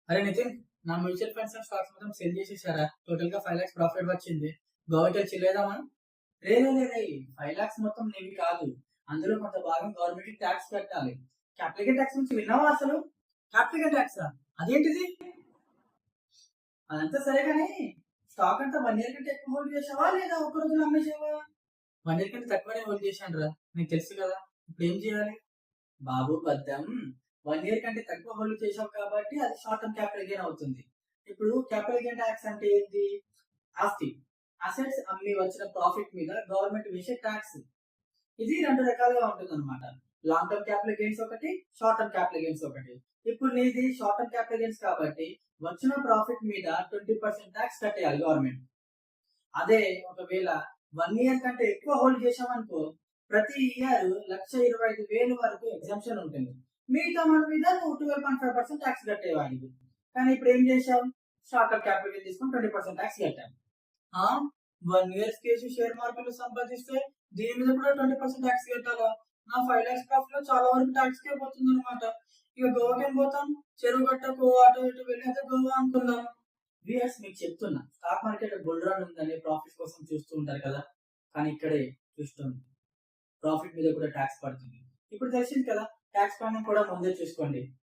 అరే నితిన్, నా mutual funds stocks మొత్తం సెల్ చేసేసారా? టోటల్ గా 5 lakhs ప్రాఫిట్ వచ్చింది. గోవాకి వచ్చి లేదామా? రే రే రే రే, 5 lakhs మొత్తం నీవి కాదు. అందులో కొంత భాగం గవర్నమెంట్ కి ట్యాక్స్ కట్టాలి. క్యాపిటల్ ట్యాక్స్ నుంచి విన్నావా అసలు? క్యాపిటల్ ట్యాక్స్ అదేంటిది? అదంతా సరే కానీ, స్టాక్ అంతా 1 year కంటే ఎక్కువ హోల్డ్ చేసావా లేదా ఒక రోజులో అమ్మేసావా? 1 year కంటే తక్కువనే హోల్డ్ చేశాను రా. నీకు తెలుసు కదా. ఇప్పుడు ఏం చేయాలి? బాబు బద్దం, 1 year కంటే తక్కువ హోల్డ్ చేసావు కాబట్టి అది షార్ట్ టర్మ్ క్యాపిటల్ గెయిన్ అవుతుంది. ఇప్పుడు క్యాపిటల్ గెయిన్ ట్యాక్స్ అంటే ఏంటి? ఆస్తి, అసెట్స్ అమ్మి వచ్చిన ప్రాఫిట్ మీద గవర్నమెంట్ వేసే ట్యాక్స్. ఇది రెండు రకాలుగా ఉంటుంది అనమాట. లాంగ్ టర్మ్ క్యాపిటల్ గెయిన్స్ ఒకటి, షార్ట్ టర్మ్ క్యాపిటల్ గెయిన్స్ ఒకటి. ఇప్పుడు నీది షార్ట్ టర్మ్ క్యాపిటల్ గెయిన్స్ కాబట్టి వచ్చిన ప్రాఫిట్ మీద 20% ట్యాక్స్ కట్టేయాలి గవర్నమెంట్. అదే ఒకవేళ 1 year కంటే ఎక్కువ హోల్డ్ చేసామనుకో, ప్రతి ఇయర్ 1,25,000 వరకు ఎగ్జామ్షన్ ఉంటుంది. మిగతా మన మీద నువ్వు 12.5% ట్యాక్స్ కట్టేవాడివి. కానీ ఇప్పుడు ఏం చేసావు? షార్ట్ టర్మ్ క్యాపిటల్ తీసుకొని 20% ట్యాక్స్ కట్టాం. 1 year కేసు షేర్ మార్కెట్ సంపాదిస్తే దీని మీద కూడా 20% ట్యాక్స్ కట్టాలా? నా 5 lakhs ప్రాఫిట్ లో చాలా వరకు ట్యాక్స్ కే పోతుంది అనమాట. ఇక గోవాకి ఏం పోతాం? చెరువు గట్టకు అటు ఇటు వెళ్ళి అయితే గోవా అనుకుందాం. వ్యూయర్స్, మీకు చెప్తున్నా, స్టాక్ మార్కెట్ బుల్ రన్ ఉందని ప్రాఫిట్ కోసం చూస్తూ ఉంటారు కదా, కానీ ఇక్కడే చూస్తుంది, ప్రాఫిట్ మీద కూడా ట్యాక్స్ పడుతుంది. ఇప్పుడు తెలిసింది కదా, ట్యాక్స్ ప్లానింగ్ కూడా ముందే చూసుకోండి.